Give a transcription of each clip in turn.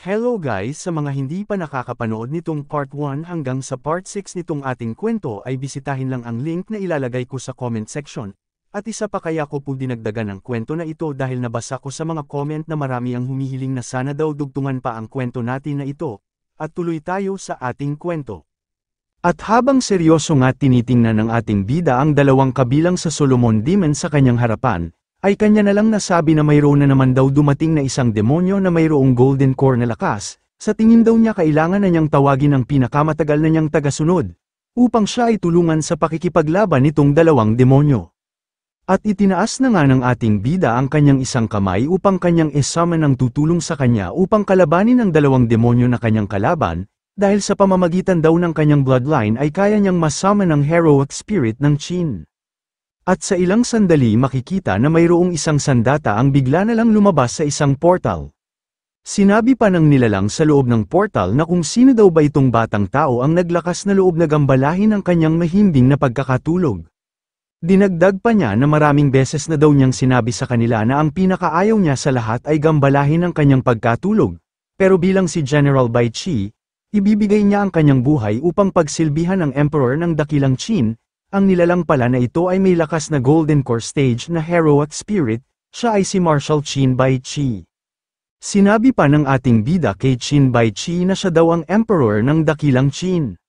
Hello guys, sa mga hindi pa nakakapanood nitong part 1 hanggang sa part 6 nitong ating kwento ay bisitahin lang ang link na ilalagay ko sa comment section. At isa pa kaya ko po dinagdagan ang kwento na ito dahil nabasa ko sa mga comment na marami ang humihiling na sana daw dugtungan pa ang kwento natin na ito. At tuloy tayo sa ating kwento. At habang seryoso nga tinitingnan ng ating bida ang dalawang kabilang sa Solomon Demon sa kanyang harapan, ay kanya na lang nasabi na mayroon na naman daw dumating na isang demonyo na mayroong golden core na lakas, sa tingin daw niya kailangan na niyang tawagin ang pinakamatagal na niyang tagasunod, upang siya ay tulungan sa pakikipaglaban nitong dalawang demonyo. At itinaas na nga ng ating bida ang kanyang isang kamay upang kanyang i-summon ang tutulong sa kanya upang kalabanin ang dalawang demonyo na kanyang kalaban, dahil sa pamamagitan daw ng kanyang bloodline ay kaya niyang ma-summon ang heroic spirit ng Qin. At sa ilang sandali makikita na mayroong isang sandata ang bigla na lang lumabas sa isang portal. Sinabi pa ng nilalang sa loob ng portal na kung sino daw ba itong batang tao ang naglakas na loob na gambalahin ang kanyang mahimbing na pagkakatulog. Dinagdag pa niya na maraming beses na daw niyang sinabi sa kanila na ang pinakaayaw niya sa lahat ay gambalahin ang kanyang pagkatulog, pero bilang si General Bai Qi, ibibigay niya ang kanyang buhay upang pagsilbihan ang Emperor ng dakilang Qin. Ang nilalang pala na ito ay may lakas na golden core stage na heroic spirit, siya ay si Marshal Qin Bai Qi. Sinabi pa ng ating bida kay Qin Bai Qi na siya daw ang emperor ng dakilang Qin.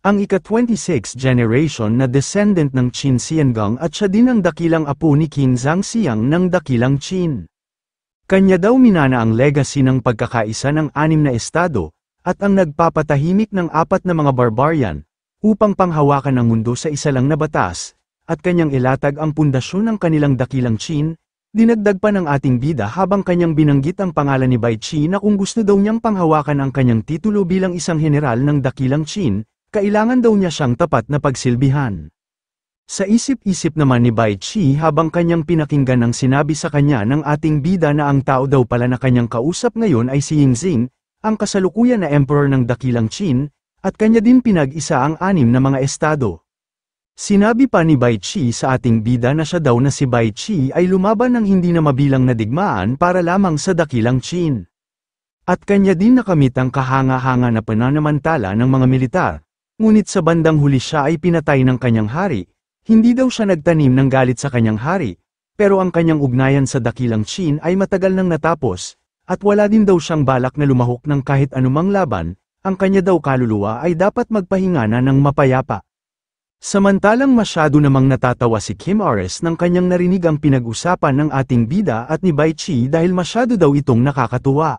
Ang ika-26 generation na descendant ng Qin Xiangang at siya din ang dakilang apo ni King Zhangxiang ng dakilang Qin. Kanya daw minana ang legacy ng pagkakaisa ng 6 na estado, at ang nagpapatahimik ng 4 na mga barbarian, upang panghawakan ang mundo sa isa lang na batas, at kanyang ilatag ang pundasyon ng kanilang dakilang Qin. Dinagdag pa ng ating bida habang kanyang binanggit ang pangalan ni Bai Qi na kung gusto daw niyang panghawakan ang kanyang titulo bilang isang general ng dakilang Qin, kailangan daw niya siyang tapat na pagsilbihan. Sa isip-isip naman ni Bai Qi habang kanyang pinakinggan ang sinabi sa kanya ng ating bida na ang tao daw pala na kanyang kausap ngayon ay si Yingxing, ang kasalukuyan na emperor ng dakilang Qin, at kanya din pinag-isa ang 6 na mga estado. Sinabi pa ni Bai Qi sa ating bida na siya daw na si Bai Qi ay lumaban ng hindi na mabilang na digmaan para lamang sa dakilang Qin. At kanya din nakamit ang kahanga-hanga na pananamantala ng mga militar, ngunit sa bandang huli siya ay pinatay ng kanyang hari. Hindi daw siya nagtanim ng galit sa kanyang hari, pero ang kanyang ugnayan sa dakilang Qin ay matagal nang natapos, at wala din daw siyang balak na lumahok ng kahit anumang laban. Ang kanya daw kaluluwa ay dapat magpahinga na ng mapayapa. Samantalang masyado namang natatawa si Kim Ares nang kanyang narinig ang pinag-usapan ng ating bida at ni Bai Qi dahil masyado daw itong nakakatuwa.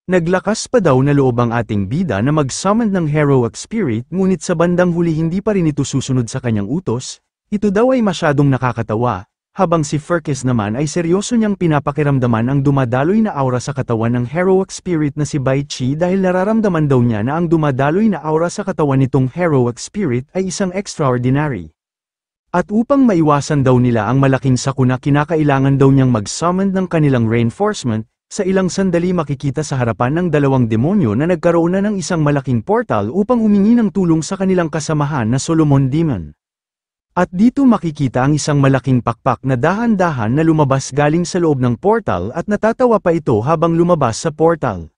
Naglakas pa daw na loob ang ating bida na mag-summon ng heroic spirit ngunit sa bandang huli hindi pa rin ito susunod sa kanyang utos, ito daw ay masyadong nakakatawa. Habang si Ferkes naman ay seryoso niyang pinapakiramdaman ang dumadaloy na aura sa katawan ng heroic spirit na si Bai Qi dahil nararamdaman daw niya na ang dumadaloy na aura sa katawan nitong heroic spirit ay isang extraordinary. At upang maiwasan daw nila ang malaking sakuna kinakailangan daw niyang mag-summon ng kanilang reinforcement, sa ilang sandali makikita sa harapan ng dalawang demonyo na nagkaroon na ng isang malaking portal upang humingi ng tulong sa kanilang kasamahan na Solomon Demon. At dito makikita ang isang malaking pakpak na dahan-dahan na lumabas galing sa loob ng portal at natatawa pa ito habang lumabas sa portal.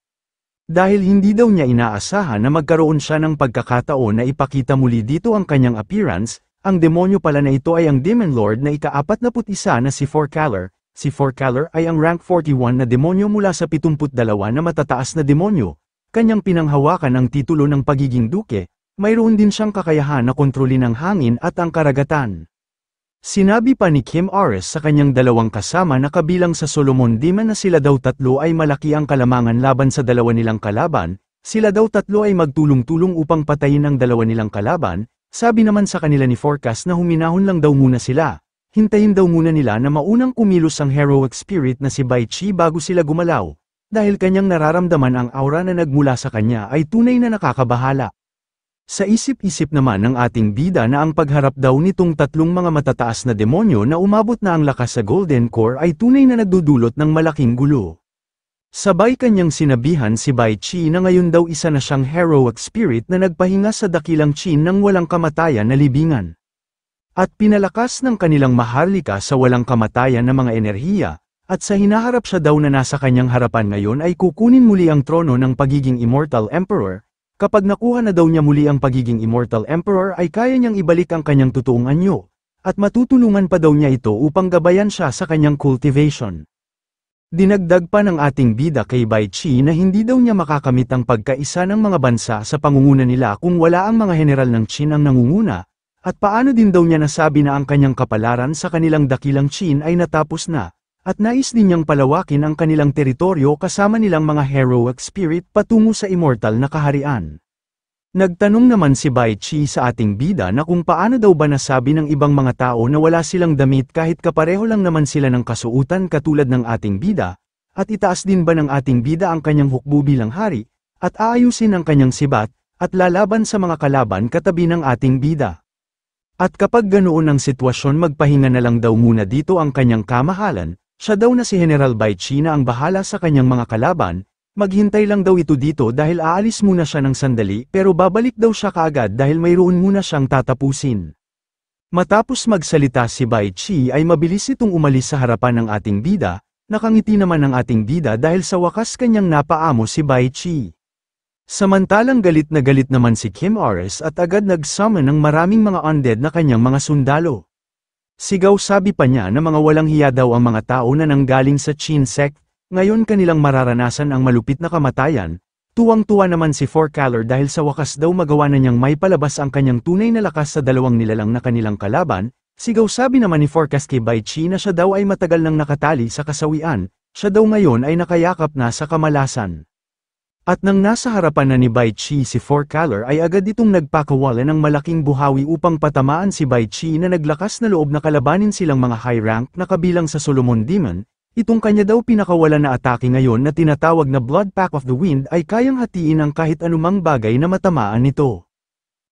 Dahil hindi daw niya inaasahan na magkaroon siya ng pagkakataon na ipakita muli dito ang kanyang appearance, ang demonyo pala na ito ay ang Demon Lord na ika-41 na si Fourcaller. Si Fourcaller ay ang rank 41 na demonyo mula sa 72 na matataas na demonyo. Kanyang pinanghawakan ang titulo ng pagiging duke. Mayroon din siyang kakayahan na kontrolin ang hangin at ang karagatan. Sinabi pa ni Kim Ares sa kanyang dalawang kasama na kabilang sa Solomon Demon na sila daw tatlo ay malaki ang kalamangan laban sa dalawa nilang kalaban, sila daw tatlo ay magtulong-tulong upang patayin ang dalawa nilang kalaban. Sabi naman sa kanila ni Forecast na huminahon lang daw muna sila, hintayin daw muna nila na maunang kumilos ang heroic spirit na si Bai Qi bago sila gumalaw, dahil kanyang nararamdaman ang aura na nagmula sa kanya ay tunay na nakakabahala. Sa isip-isip naman ng ating bida na ang pagharap daw nitong tatlong mga matataas na demonyo na umabot na ang lakas sa Golden Core ay tunay na nagdudulot ng malaking gulo. Sabay kanyang sinabihan si Bai Qi na ngayon daw isa na siyang heroic spirit na nagpahinga sa dakilang Qin ng walang kamatayan na libingan. At pinalakas ng kanilang maharlika sa walang kamatayan na mga enerhiya, At sa hinaharap siya daw na nasa kanyang harapan ngayon ay kukunin muli ang trono ng pagiging Immortal Emperor. Kapag nakuha na daw niya muli ang pagiging Immortal Emperor ay kaya niyang ibalik ang kanyang totoong anyo. At matutulungan pa daw niya ito upang gabayan siya sa kanyang cultivation. Dinagdag pa ng ating bida kay Bai Qi na hindi daw niya makakamit ang pagkaisa ng mga bansa sa pangunguna nila kung wala ang mga general ng Qin ang nangunguna, at paano din daw niya nasabi na ang kanyang kapalaran sa kanilang dakilang Qin ay natapos na, at nais din niyang palawakin ang kanilang teritoryo kasama nilang mga heroic spirit patungo sa immortal na kaharian. Nagtanong naman si Bai Qi sa ating bida na kung paano daw ba nasabi ng ibang mga tao na wala silang damit kahit kapareho lang naman sila ng kasuutan katulad ng ating bida, at itaas din ba ng ating bida ang kanyang hukbo bilang hari, at aayusin ang kanyang sibat, at lalaban sa mga kalaban katabi ng ating bida. At kapag ganoon ang sitwasyon magpahinga na lang daw muna dito ang kanyang kamahalan, siya daw na si General Bai Qi na ang bahala sa kanyang mga kalaban. Maghintay lang daw ito dito dahil aalis muna siya ng sandali pero babalik daw siya kaagad dahil mayroon muna siyang tatapusin. Matapos magsalita si Bai Qi ay mabilis itong umalis sa harapan ng ating bida, nakangiti naman ang ating bida dahil sa wakas kanyang napaamo si Bai Qi. Samantalang galit naman si Kim Aris at agad nag-summon ng maraming mga undead na kanyang mga sundalo. Sigaw sabi pa niya na mga walang hiya daw ang mga tao na nanggaling sa Qin sect. Ngayon kanilang mararanasan ang malupit na kamatayan. Tuwang-tuwa naman si Fourcaller dahil sa wakas daw magawa na niyang may palabas ang kanyang tunay na lakas sa dalawang nilalang na kanilang kalaban. Sigaw sabi naman ni Forecast kay Bai Qi na siya daw ay matagal nang nakatali sa kasawian, siya daw ngayon ay nakayakap na sa kamalasan. At nang nasa harapan na ni Bai Qi si Fourcaller ay agad itong nagpakawala ng malaking buhawi upang patamaan si Bai Qi na naglakas na loob na kalabanin silang mga high rank na kabilang sa Solomon Demon. Itong kanya daw pinakawala na atake ngayon na tinatawag na Blood Pack of the Wind ay kayang hatiin ang kahit anumang bagay na matamaan nito.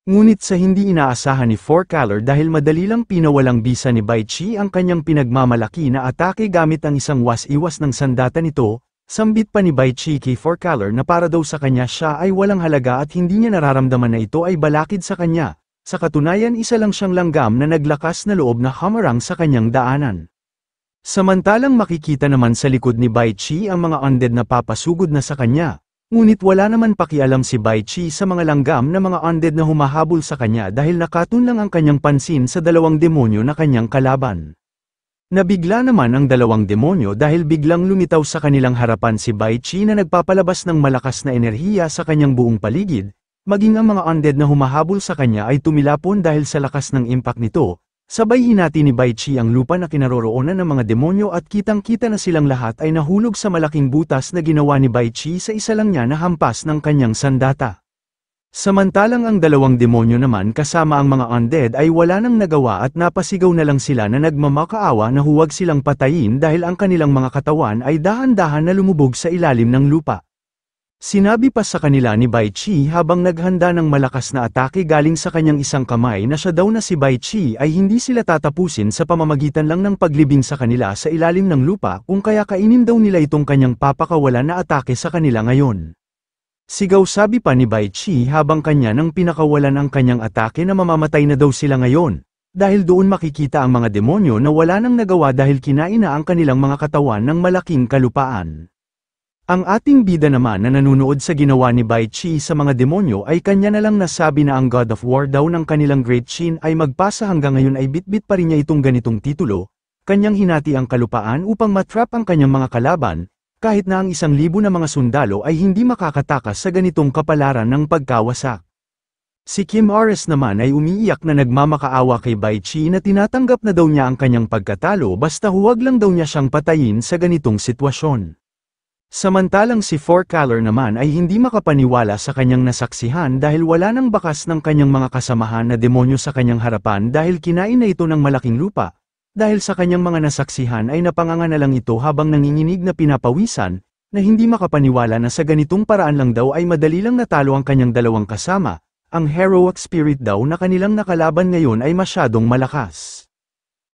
Ngunit sa hindi inaasahan ni Fourcaller dahil madali lang pinawalang bisa ni Bai Qi ang kanyang pinagmamalaki na atake gamit ang isang was-iwas ng sandata nito, sambit pa ni Bai Qi kay Fourcaller na para daw sa kanya siya ay walang halaga at hindi niya nararamdaman na ito ay balakid sa kanya, sa katunayan isa lang siyang langgam na naglakas na loob na hamarang sa kanyang daanan. Samantalang makikita naman sa likod ni Bai Qi ang mga undead na papasugod na sa kanya, ngunit wala naman pakialam si Bai Qi sa mga langgam na mga undead na humahabol sa kanya dahil nakatun lang ang kanyang pansin sa dalawang demonyo na kanyang kalaban. Nabigla naman ang dalawang demonyo dahil biglang lumitaw sa kanilang harapan si Bai Qi na nagpapalabas ng malakas na enerhiya sa kanyang buong paligid, maging ang mga undead na humahabol sa kanya ay tumilapon dahil sa lakas ng impact nito. Sabay hinati ni Bai Qi ang lupa na kinaroroonan ng mga demonyo at kitang-kita na silang lahat ay nahulog sa malaking butas na ginawa ni Bai Qi sa isa lang niya na hampas ng kanyang sandata. Samantalang ang dalawang demonyo naman kasama ang mga undead ay wala nang nagawa at napasigaw na lang sila na nagmamakaawa na huwag silang patayin dahil ang kanilang mga katawan ay dahan-dahan na lumubog sa ilalim ng lupa. Sinabi pa sa kanila ni Bai Qi habang naghanda ng malakas na atake galing sa kanyang isang kamay na siya daw na si Bai Qi ay hindi sila tatapusin sa pamamagitan lang ng paglibing sa kanila sa ilalim ng lupa kung kaya kainin daw nila itong kanyang papakawalan na atake sa kanila ngayon. Sigaw sabi pa ni Bai Qi habang kanya nang pinakawalan ang kanyang atake na mamamatay na daw sila ngayon, dahil doon makikita ang mga demonyo na wala nang nagawa dahil kinain na ang kanilang mga katawan ng malaking kalupaan. Ang ating bida naman na nanunood sa ginawa ni Bai Qi sa mga demonyo ay kanya na lang nasabi na ang God of War daw ng kanilang Great Qin ay magpasa hanggang ngayon ay bitbit pa rin niya itong ganitong titulo, kanyang hinati ang kalupaan upang matrap ang kanyang mga kalaban, kahit na ang 1,000 na mga sundalo ay hindi makakatakas sa ganitong kapalaran ng pagkawasak. Si Kim Aris naman ay umiiyak na nagmamakaawa kay Bai Qi na tinatanggap na daw niya ang kanyang pagkatalo basta huwag lang daw niya siyang patayin sa ganitong sitwasyon. Samantalang si Fourcaller naman ay hindi makapaniwala sa kanyang nasaksihan dahil wala nang bakas ng kanyang mga kasamahan na demonyo sa kanyang harapan dahil kinain na ito ng malaking lupa. Dahil sa kanyang mga nasaksihan ay napanganga na lang ito habang nanginginig na pinapawisan, na hindi makapaniwala na sa ganitong paraan lang daw ay madali lang natalo ang kanyang dalawang kasama, ang heroic spirit daw na kanilang nakalaban ngayon ay masyadong malakas.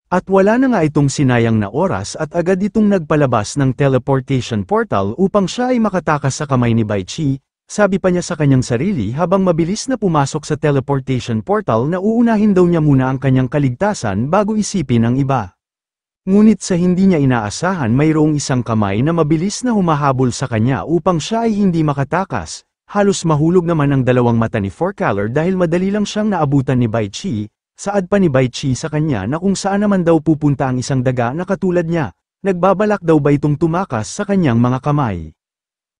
At wala na nga itong sinayang na oras at agad itong nagpalabas ng teleportation portal upang siya ay makatakas sa kamay ni Bai Qi, sabi pa niya sa kanyang sarili habang mabilis na pumasok sa teleportation portal na uunahin daw niya muna ang kanyang kaligtasan bago isipin ang iba. Ngunit sa hindi niya inaasahan mayroong isang kamay na mabilis na humahabol sa kanya upang siya ay hindi makatakas. Halos mahulog naman ang dalawang mata ni Fourcaller dahil madali lang siyang naabutan ni Bai Qi. Saad pa ni Bai Qi sa kanya na kung saan naman daw pupunta ang isang daga na katulad niya. Nagbabalak daw ba itong tumakas sa kanyang mga kamay?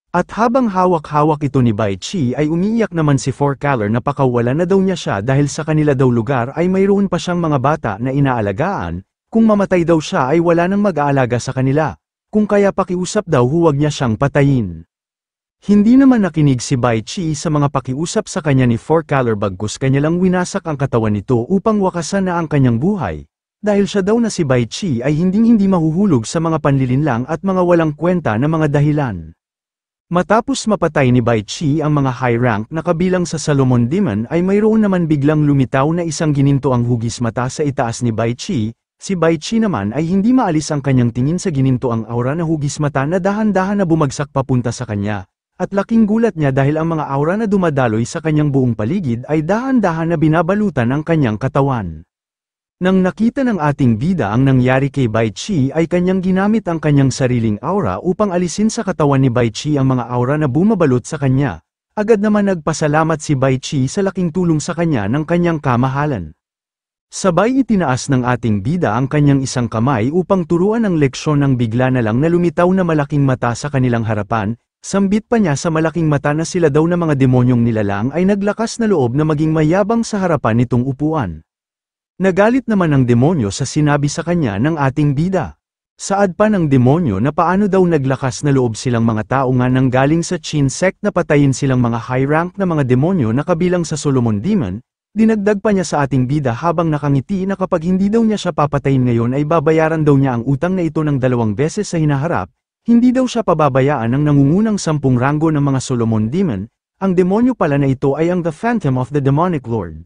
At habang hawak-hawak ito ni Bai Qi ay umiiyak naman si Fourcaller na pakawala na daw niya siya dahil sa kanila daw lugar ay mayroon pa siyang mga bata na inaalagaan, kung mamatay daw siya ay wala nang mag-aalaga sa kanila, kung kaya pakiusap daw huwag niya siyang patayin. Hindi naman nakinig si Bai Qi sa mga pakiusap sa kanya ni Fourcaller bagkus kanya lang winasak ang katawan nito upang wakasan na ang kanyang buhay. Dahil siya daw na si Bai Qi ay hindi mahuhulog sa mga panlilinlang at mga walang kwenta na mga dahilan. Matapos mapatay ni Bai Qi ang mga high rank na kabilang sa Solomon Demon ay mayroon naman biglang lumitaw na isang gininto ang hugis mata sa itaas ni Bai Qi. Si Bai Qi naman ay hindi maalis ang kanyang tingin sa gininto ang aura na hugis mata na dahan-dahan na bumagsak papunta sa kanya. At laking gulat niya dahil ang mga aura na dumadaloy sa kanyang buong paligid ay dahan-dahan na binabalutan ang kanyang katawan. Nang nakita ng ating bida ang nangyari kay Bai Qi ay kanyang ginamit ang kanyang sariling aura upang alisin sa katawan ni Bai Qi ang mga aura na bumabalot sa kanya. Agad naman nagpasalamat si Bai Qi sa laking tulong sa kanya ng kanyang kamahalan. Sabay itinaas ng ating bida ang kanyang isang kamay upang turuan ang leksyon ng bigla na lang na lumitaw na malaking mata sa kanilang harapan. Sambit pa niya sa malaking mata na sila daw na mga demonyong nilalang ay naglakas na loob na maging mayabang sa harapan nitong upuan. Nagalit naman ang demonyo sa sinabi sa kanya ng ating bida. Saad pa ng demonyo na paano daw naglakas na loob silang mga tao nga nang galing sa Qin sect na patayin silang mga high rank na mga demonyo na kabilang sa Solomon Demon. Dinagdag pa niya sa ating bida habang nakangiti na kapag hindi daw niya siya papatayin ngayon ay babayaran daw niya ang utang na ito ng 2 beses sa hinaharap. Hindi daw siya pababayaan ng nangungunang 10 ranggo ng mga Solomon Demon. Ang demonyo pala na ito ay ang The Phantom of the Demonic Lord.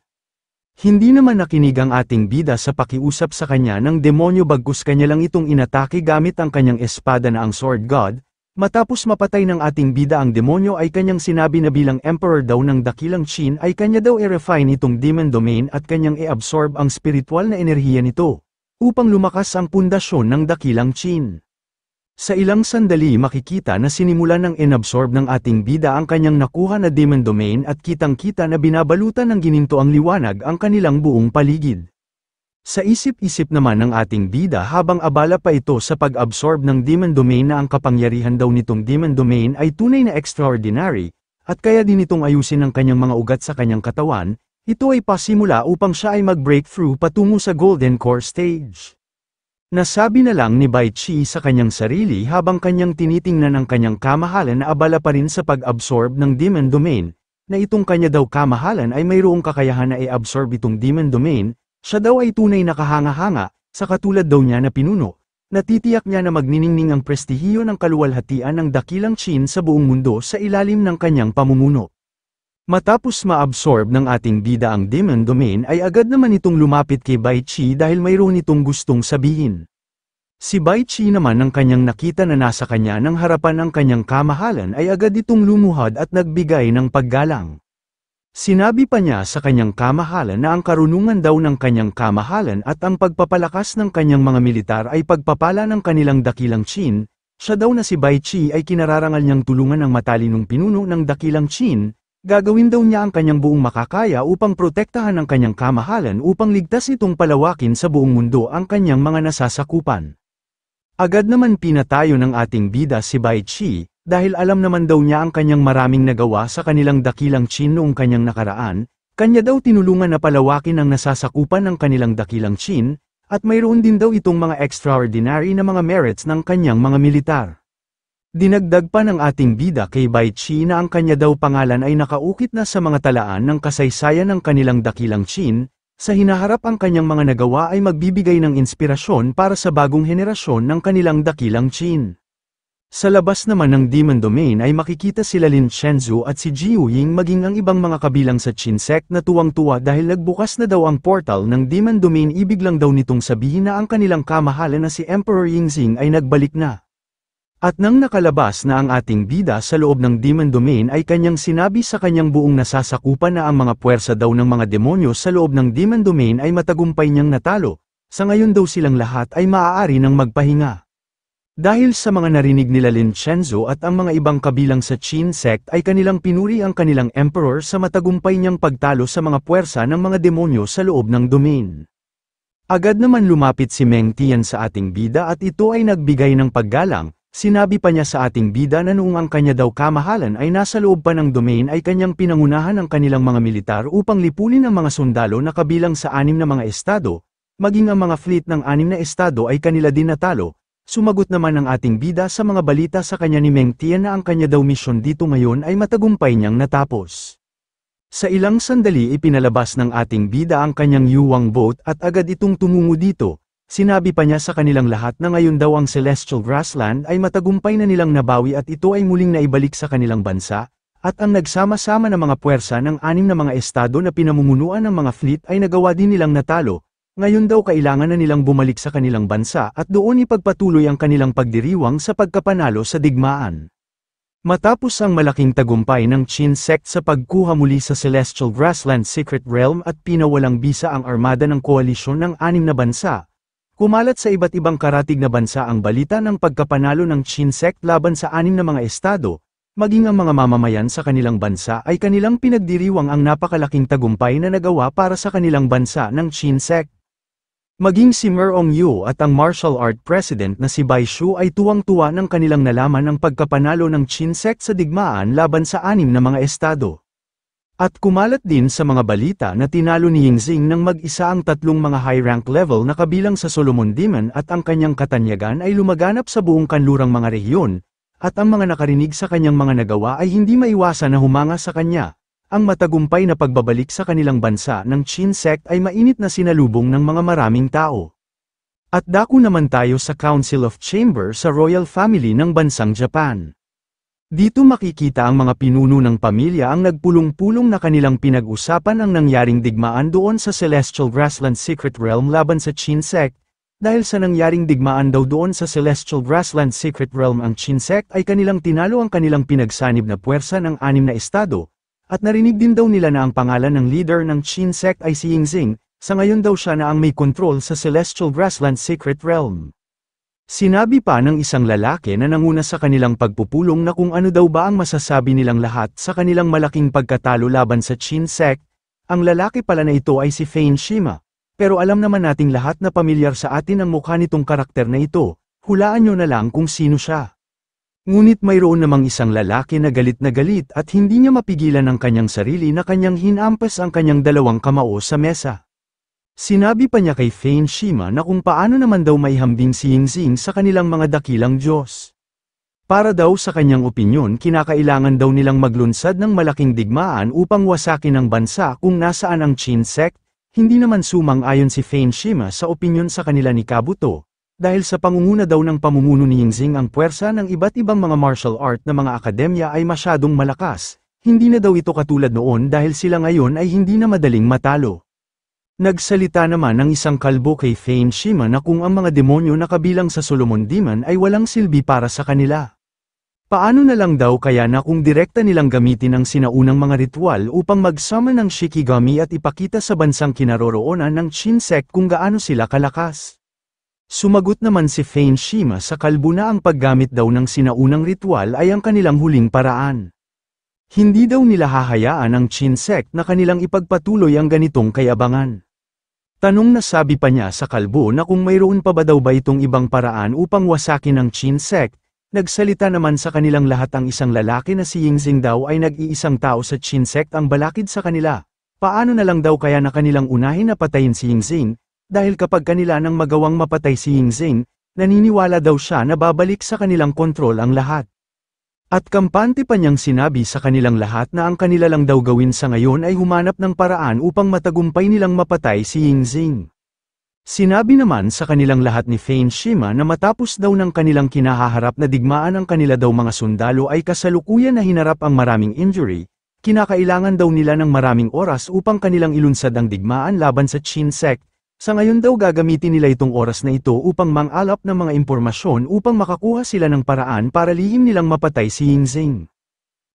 Hindi naman nakinig ang ating bida sa pakiusap sa kanya ng demonyo bagkus kanya lang itong inatake gamit ang kanyang espada na ang Sword God. Matapos mapatay ng ating bida ang demonyo ay kanyang sinabi na bilang emperor daw ng dakilang Qin ay kanya daw i-refine itong demon domain at kanyang i-absorb ang spiritual na enerhiya nito, upang lumakas ang pundasyon ng dakilang Qin. Sa ilang sandali makikita na sinimulan ng inabsorb ng ating bida ang kanyang nakuha na demon domain at kitang-kita na binabalutan ng gininto ang liwanag ang kanilang buong paligid. Sa isip-isip naman ng ating bida habang abala pa ito sa pag-absorb ng demon domain na ang kapangyarihan daw nitong demon domain ay tunay na extraordinary, at kaya din itong ayusin ang kanyang mga ugat sa kanyang katawan, ito ay pasimula upang siya ay mag-breakthrough patungo sa Golden Core Stage. Nasabi na lang ni Bai Qi sa kanyang sarili habang kanyang tinitingnan ang kanyang kamahalan na abala pa rin sa pag-absorb ng demon domain, na itong kanya daw kamahalan ay mayroong kakayahan na i-absorb itong demon domain, siya daw ay tunay na kahanga-hanga, sa katulad daw niya na pinuno. Natitiyak niya na magniningning ang prestihiyo ng kaluwalhatian ng dakilang Qin sa buong mundo sa ilalim ng kanyang pamumuno. Matapos ma-absorb ng ating bida ang demon domain ay agad naman itong lumapit kay Bai Qi dahil mayroon itong gustong sabihin. Si Bai Qi naman nang kanyang nakita na nasa kanya ng harapan ang kanyang kamahalan ay agad itong lumuhad at nagbigay ng paggalang. Sinabi pa niya sa kanyang kamahalan na ang karunungan daw ng kanyang kamahalan at ang pagpapalakas ng kanyang mga militar ay pagpapala ng kanilang dakilang Qin. Siya daw na si Bai Qi ay kinararangal niyang tulungan ang matalinong pinuno ng dakilang Qin. Gagawin daw niya ang kanyang buong makakaya upang protektahan ang kanyang kamahalan upang ligtas itong palawakin sa buong mundo ang kanyang mga nasasakupan. Agad naman pinatayo ng ating bida si Bai Qi, dahil alam naman daw niya ang kanyang maraming nagawa sa kanilang dakilang Qin noong kanyang nakaraan, kanya daw tinulungan na palawakin ang nasasakupan ng kanilang dakilang Qin, at mayroon din daw itong mga extraordinary na mga merits ng kanyang mga militar. Dinagdag pa ng ating bida kay Bai Qi na ang kanya daw pangalan ay nakaukit na sa mga talaan ng kasaysayan ng kanilang dakilang Qin, sa hinaharap ang kanyang mga nagawa ay magbibigay ng inspirasyon para sa bagong henerasyon ng kanilang dakilang Qin. Sa labas naman ng demon domain ay makikita sila Lin Shenzhou at si Jiu Ying maging ang ibang mga kabilang sa Qin sect na tuwang-tuwa dahil nagbukas na daw ang portal ng demon domain. Ibig lang daw nitong sabihin na ang kanilang kamahalan na si Emperor Yingxing ay nagbalik na. At nang nakalabas na ang ating bida sa loob ng demon domain ay kanyang sinabi sa kanyang buong nasasakupan na ang mga puwersa daw ng mga demonyo sa loob ng demon domain ay matagumpay niyang natalo, Sa ngayon daw silang lahat ay maaari ng magpahinga. Dahil sa mga narinig nila Lin Chenzo at ang mga ibang kabilang sa Qin sect ay kanilang pinuri ang kanilang emperor sa matagumpay niyang pagtalo sa mga puwersa ng mga demonyo sa loob ng domain. Agad naman lumapit si Meng Tian sa ating bida at ito ay nagbigay ng paggalang. Sinabi pa niya sa ating bida na noong ang kanya daw kamahalan ay nasa loob pa ng domain ay kanyang pinangunahan ang kanilang mga militar upang lipunin ang mga sundalo na kabilang sa 6 na mga estado, maging ang mga fleet ng 6 na estado ay kanila din natalo. Sumagot naman ang ating bida sa mga balita sa kanya ni Meng Tian na ang kanya daw misyon dito ngayon ay matagumpay niyang natapos. Sa ilang sandali ipinalabas ng ating bida ang kanyang yuwang boat at agad itong tumungo dito. Sinabi pa niya sa kanilang lahat na ngayon daw ang Celestial Grassland ay matagumpay na nilang nabawi at ito ay muling naibalik sa kanilang bansa, at ang nagsama-sama na mga puwersa ng 6 na mga estado na pinamumunuan ng mga fleet ay nagawa din nilang natalo. Ngayon daw kailangan na nilang bumalik sa kanilang bansa at doon ipagpatuloy ang kanilang pagdiriwang sa pagkapanalo sa digmaan. Matapos ang malaking tagumpay ng Qin sect sa pagkuha muli sa Celestial Grassland Secret Realm at pinawalang bisa ang armada ng koalisyon ng 6 na bansa, kumalat sa iba't ibang karatig na bansa ang balita ng pagkapanalo ng Qin sect laban sa 6 na mga estado, maging ang mga mamamayan sa kanilang bansa ay kanilang pinagdiriwang ang napakalaking tagumpay na nagawa para sa kanilang bansa ng Qin sect. Maging si Merong Yu at ang martial art president na si Bai Shu ay tuwang-tuwa ng kanilang nalaman ang pagkapanalo ng Qin sect sa digmaan laban sa 6 na mga estado. At kumalat din sa mga balita na tinalo ni Yingxing ng mag-isa ang 3 mga high-rank level na kabilang sa Solomon Demon at ang kanyang katanyagan ay lumaganap sa buong kanlurang mga rehiyon, at ang mga nakarinig sa kanyang mga nagawa ay hindi maiwasan na humanga sa kanya. Ang matagumpay na pagbabalik sa kanilang bansa ng Qin sect ay mainit na sinalubong ng mga maraming tao. At dako naman tayo sa Council of Chamber sa Royal Family ng bansang Japan. Dito makikita ang mga pinuno ng pamilya ang nagpulong-pulong na kanilang pinag-usapan ang nangyaring digmaan doon sa Celestial Grassland Secret Realm laban sa Qin sect. Dahil sa nangyaring digmaan daw doon sa Celestial Grassland Secret Realm ang Qin sect ay kanilang tinalo ang kanilang pinagsanib na puwersa ng 6 na estado. At narinig din daw nila na ang pangalan ng leader ng Qin sect ay si Yingxing, sa ngayon daw siya na ang may kontrol sa Celestial Grassland Secret Realm. Sinabi pa ng isang lalaki na nanguna sa kanilang pagpupulong na kung ano daw ba ang masasabi nilang lahat sa kanilang malaking pagkatalo laban sa Qin sect. Ang lalaki pala na ito ay si Fein Shima, pero alam naman nating lahat na pamilyar sa atin ang mukha nitong karakter na ito, hulaan nyo na lang kung sino siya. Ngunit mayroon namang isang lalaki na galit at hindi niya mapigilan ang kanyang sarili na kanyang hinampas ang kanyang 2 kamao sa mesa. Sinabi pa niya kay Fein Shima na kung paano naman daw maihambing si Yingxing sa kanilang mga dakilang Diyos. Para daw sa kanyang opinyon kinakailangan daw nilang maglunsad ng malaking digmaan upang wasakin ang bansa kung nasaan ang Qin sect, hindi naman sumang-ayon si Fein Shima sa opinyon sa kanila ni Kabuto. Dahil sa pangunguna daw ng pamumuno ni Yingxing ang puwersa ng iba't ibang mga martial art na mga akademya ay masyadong malakas, hindi na daw ito katulad noon dahil sila ngayon ay hindi na madaling matalo. Nagsalita naman ng isang kalbo kay Fein Shima na kung ang mga demonyo na kabilang sa Solomon Demon ay walang silbi para sa kanila. Paano na lang daw kaya na kung direkta nilang gamitin ang sinaunang mga ritual upang magsama ng Shikigami at ipakita sa bansang kinaroroonan ng Qin sect kung gaano sila kalakas. Sumagot naman si Fein Shima sa kalbo na ang paggamit daw ng sinaunang ritual ay ang kanilang huling paraan. Hindi daw nila hahayaan ang Qin sect na kanilang ipagpatuloy ang ganitong kayabangan. Tanong na sabi pa niya sa kalbo na kung mayroon pa ba daw ba itong ibang paraan upang wasakin ang Qin sect, nagsalita naman sa kanilang lahat ang isang lalaki na si Yingxing daw ay nag-iisang tao sa Qin sect ang balakid sa kanila. Paano na lang daw kaya na kanilang unahin na patayin si Yingxing? Dahil kapag kanila nang magawang mapatay si Yingxing, naniniwala daw siya na babalik sa kanilang kontrol ang lahat. At kampante pa niyang sinabi sa kanilang lahat na ang kanila lang daw gawin sa ngayon ay humanap ng paraan upang matagumpay nilang mapatay si Yingxing. Sinabi naman sa kanilang lahat ni Fein Shima na matapos daw ng kanilang kinahaharap na digmaan ang kanila daw mga sundalo ay kasalukuyan na hinarap ang maraming injury, kinakailangan daw nila ng maraming oras upang kanilang ilunsad ang digmaan laban sa Qin sect. Sa ngayon daw gagamitin nila itong oras na ito upang mang-alap ng mga impormasyon upang makakuha sila ng paraan para lihim nilang mapatay si Yingxing.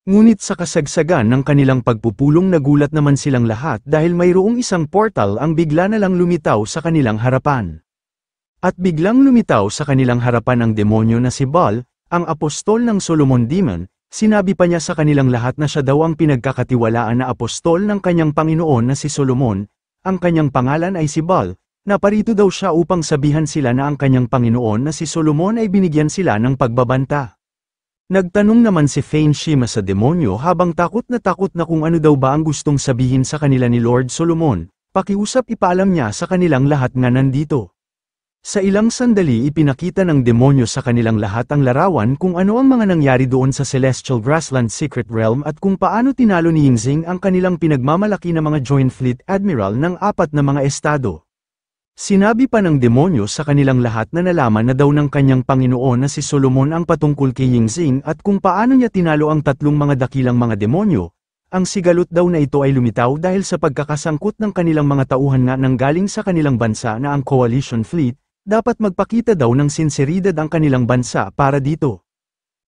Ngunit sa kasagsagan ng kanilang pagpupulong nagulat naman silang lahat dahil mayroong isang portal ang bigla na lang lumitaw sa kanilang harapan. At biglang lumitaw sa kanilang harapan ang demonyo na si Baal, ang apostol ng Solomon Demon. Sinabi pa niya sa kanilang lahat na siya daw ang pinagkakatiwalaan na apostol ng kanyang Panginoon na si Solomon, ang kanyang pangalan ay si Baal, na parito daw siya upang sabihan sila na ang kanyang Panginoon na si Solomon ay binigyan sila ng pagbabanta. Nagtanong naman si Fane Shima sa demonyo habang takot na kung ano daw ba ang gustong sabihin sa kanila ni Lord Solomon, pakiusap ipaalam niya sa kanilang lahat nga nandito. Sa ilang sandali ipinakita ng demonyo sa kanilang lahat ang larawan kung ano ang mga nangyari doon sa Celestial Grassland Secret Realm at kung paano tinalo ni Yingxing ang kanilang pinagmamalaki na mga Joint Fleet Admiral ng 4 na mga estado. Sinabi pa ng demonyo sa kanilang lahat na nalaman na daw ng kanyang Panginoon na si Solomon ang patungkol kay Yingxing at kung paano niya tinalo ang 3 mga dakilang mga demonyo. Ang sigalot daw na ito ay lumitaw dahil sa pagkakasangkot ng kanilang mga tauhan nga nang galing sa kanilang bansa na ang Coalition Fleet. Dapat magpakita daw ng sinseridad ang kanilang bansa para dito.